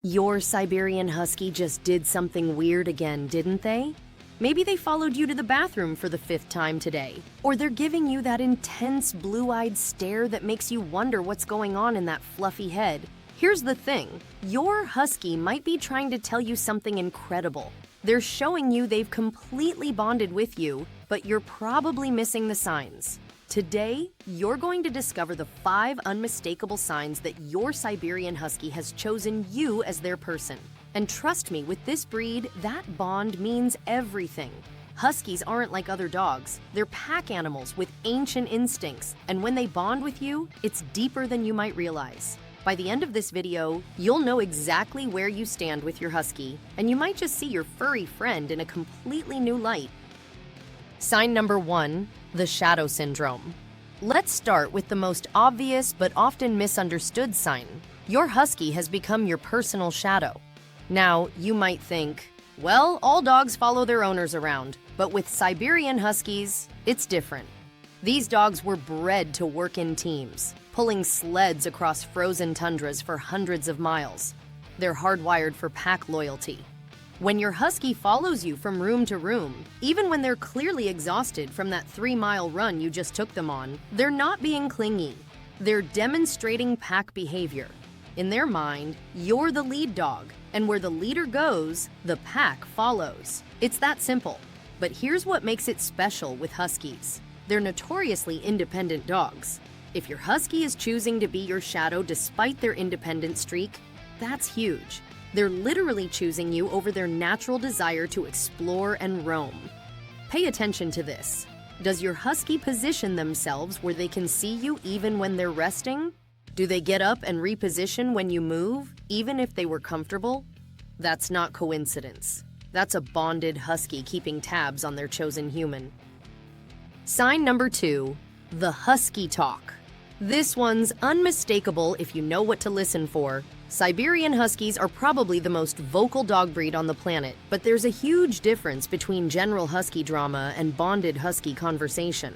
Your Siberian Husky just did something weird again, didn't they? Maybe they followed you to the bathroom for the 5th time today. Or they're giving you that intense blue-eyed stare that makes you wonder what's going on in that fluffy head. Here's the thing. Your Husky might be trying to tell you something incredible. They're showing you they've completely bonded with you, but you're probably missing the signs. Today, you're going to discover the 5 unmistakable signs that your Siberian Husky has chosen you as their person. And trust me, with this breed, that bond means everything. Huskies aren't like other dogs. They're pack animals with ancient instincts, and when they bond with you, it's deeper than you might realize. By the end of this video, you'll know exactly where you stand with your Husky, and you might just see your furry friend in a completely new light. Sign number 1, the shadow syndrome. Let's start with the most obvious but often misunderstood sign. Your Husky has become your personal shadow. Now, you might think, well, all dogs follow their owners around, but with Siberian Huskies, it's different. These dogs were bred to work in teams, pulling sleds across frozen tundras for hundreds of miles. They're hardwired for pack loyalty. When your Husky follows you from room to room, even when they're clearly exhausted from that 3-mile run you just took them on, they're not being clingy. They're demonstrating pack behavior. In their mind, you're the lead dog, and where the leader goes, the pack follows. It's that simple. But here's what makes it special with Huskies. They're notoriously independent dogs. If your Husky is choosing to be your shadow despite their independent streak, that's huge. They're literally choosing you over their natural desire to explore and roam. Pay attention to this. Does your Husky position themselves where they can see you even when they're resting? Do they get up and reposition when you move, even if they were comfortable? That's not coincidence. That's a bonded Husky keeping tabs on their chosen human. Sign number 2, the Husky talk. This one's unmistakable if you know what to listen for. Siberian Huskies are probably the most vocal dog breed on the planet, but there's a huge difference between general Husky drama and bonded Husky conversation.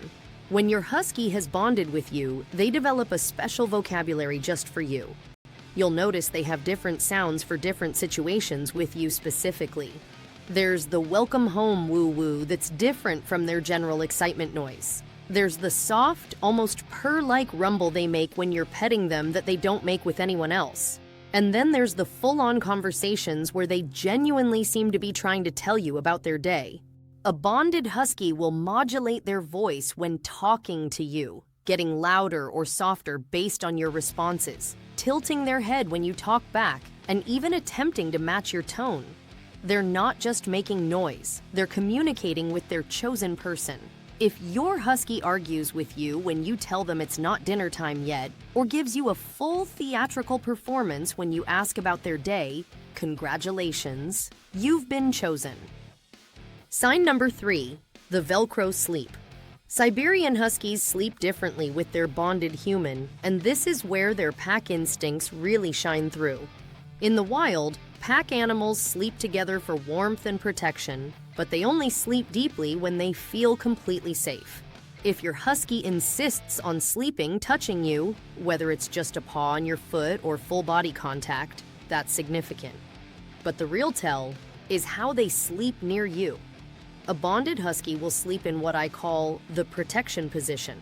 When your Husky has bonded with you, they develop a special vocabulary just for you. You'll notice they have different sounds for different situations with you specifically. There's the welcome home woo-woo that's different from their general excitement noise. There's the soft, almost purr-like rumble they make when you're petting them that they don't make with anyone else. And then there's the full-on conversations where they genuinely seem to be trying to tell you about their day. A bonded Husky will modulate their voice when talking to you, getting louder or softer based on your responses, tilting their head when you talk back, and even attempting to match your tone. They're not just making noise, they're communicating with their chosen person. If your Husky argues with you when you tell them it's not dinner time yet, or gives you a full theatrical performance when you ask about their day, congratulations, you've been chosen. Sign number 3, the Velcro sleep. Siberian Huskies sleep differently with their bonded human, and this is where their pack instincts really shine through. In the wild, pack animals sleep together for warmth and protection, but they only sleep deeply when they feel completely safe. If your Husky insists on sleeping touching you, whether it's just a paw on your foot or full body contact, that's significant. But the real tell is how they sleep near you. A bonded Husky will sleep in what I call the protection position.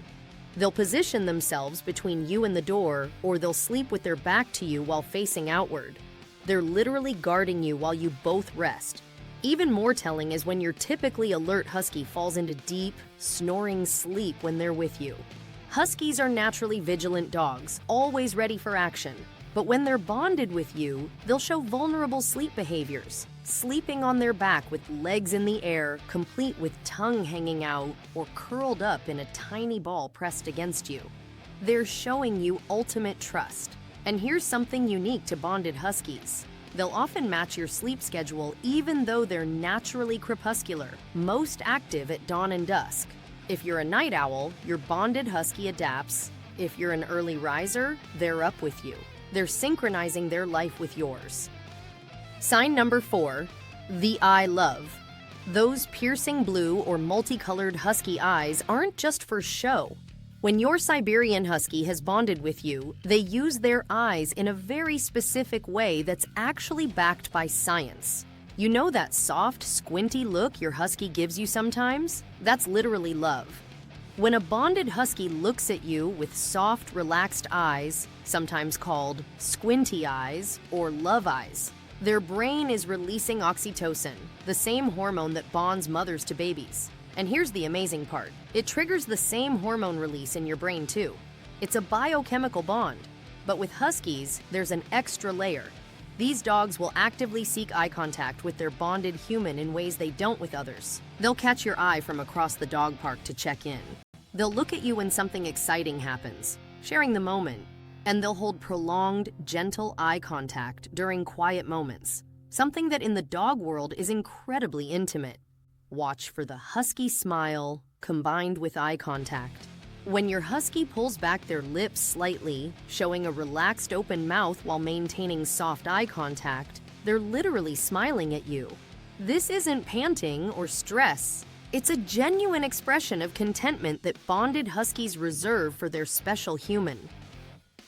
They'll position themselves between you and the door, or they'll sleep with their back to you while facing outward. They're literally guarding you while you both rest. Even more telling is when your typically alert Husky falls into deep, snoring sleep when they're with you. Huskies are naturally vigilant dogs, always ready for action. But when they're bonded with you, they'll show vulnerable sleep behaviors, sleeping on their back with legs in the air, complete with tongue hanging out, or curled up in a tiny ball pressed against you. They're showing you ultimate trust. And here's something unique to bonded Huskies. They'll often match your sleep schedule even though they're naturally crepuscular, most active at dawn and dusk. If you're a night owl, your bonded Husky adapts. If you're an early riser, they're up with you. They're synchronizing their life with yours. Sign number 4, the eye love. Those piercing blue or multicolored Husky eyes aren't just for show. When your Siberian Husky has bonded with you, they use their eyes in a very specific way that's actually backed by science. You know that soft, squinty look your husky gives you sometimes? That's literally love. When a bonded husky looks at you with soft, relaxed eyes, sometimes called squinty eyes or love eyes, their brain is releasing oxytocin, the same hormone that bonds mothers to babies. And here's the amazing part. It triggers the same hormone release in your brain too. It's a biochemical bond. But with huskies, there's an extra layer. These dogs will actively seek eye contact with their bonded human in ways they don't with others. They'll catch your eye from across the dog park to check in. They'll look at you when something exciting happens, sharing the moment. And they'll hold prolonged, gentle eye contact during quiet moments, something that in the dog world is incredibly intimate. Watch for the husky smile combined with eye contact. When your husky pulls back their lips slightly, showing a relaxed open mouth while maintaining soft eye contact, they're literally smiling at you. This isn't panting or stress. It's a genuine expression of contentment that bonded huskies reserve for their special human.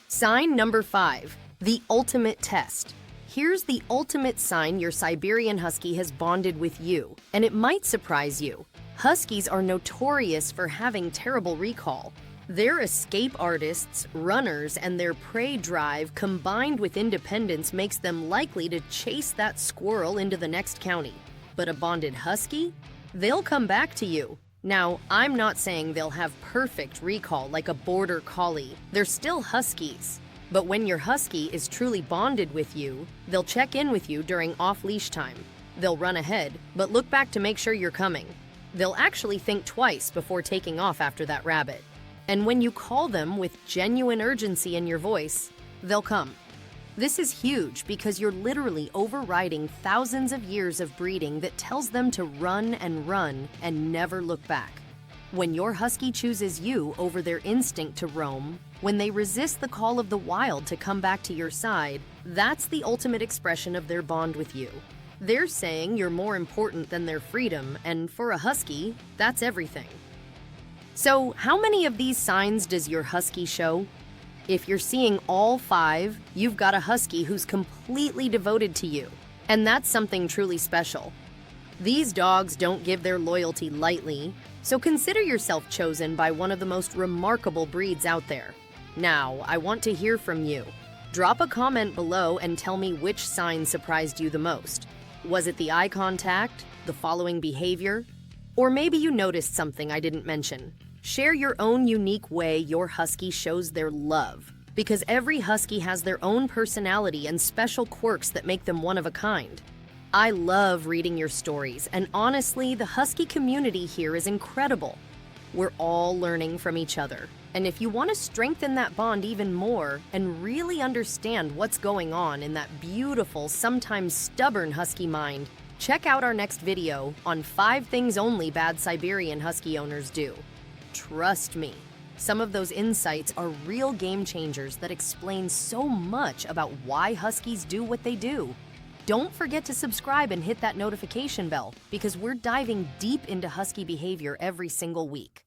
Sign number 5, the ultimate test. Here's the ultimate sign your Siberian Husky has bonded with you, and it might surprise you. Huskies are notorious for having terrible recall. Their escape artists, runners, and their prey drive combined with independence makes them likely to chase that squirrel into the next county. But a bonded husky? They'll come back to you. Now, I'm not saying they'll have perfect recall like a border collie. They're still huskies. But when your husky is truly bonded with you, they'll check in with you during off-leash time. They'll run ahead, but look back to make sure you're coming. They'll actually think twice before taking off after that rabbit. And when you call them with genuine urgency in your voice, they'll come. This is huge because you're literally overriding thousands of years of breeding that tells them to run and never look back. When your husky chooses you over their instinct to roam, when they resist the call of the wild to come back to your side, that's the ultimate expression of their bond with you. They're saying you're more important than their freedom, and for a husky, that's everything. So, how many of these signs does your husky show? If you're seeing all 5, you've got a husky who's completely devoted to you, and that's something truly special. These dogs don't give their loyalty lightly, so consider yourself chosen by one of the most remarkable breeds out there. Now, I want to hear from you. Drop a comment below and tell me which sign surprised you the most. Was it the eye contact, the following behavior, or maybe you noticed something I didn't mention? Share your own unique way your husky shows their love, because every husky has their own personality and special quirks that make them one of a kind. I love reading your stories, and honestly, the husky community here is incredible. We're all learning from each other. And if you want to strengthen that bond even more and really understand what's going on in that beautiful, sometimes stubborn husky mind, check out our next video on 5 things only bad Siberian Husky owners do. Trust me, some of those insights are real game changers that explain so much about why Huskies do what they do. Don't forget to subscribe and hit that notification bell because we're diving deep into husky behavior every single week.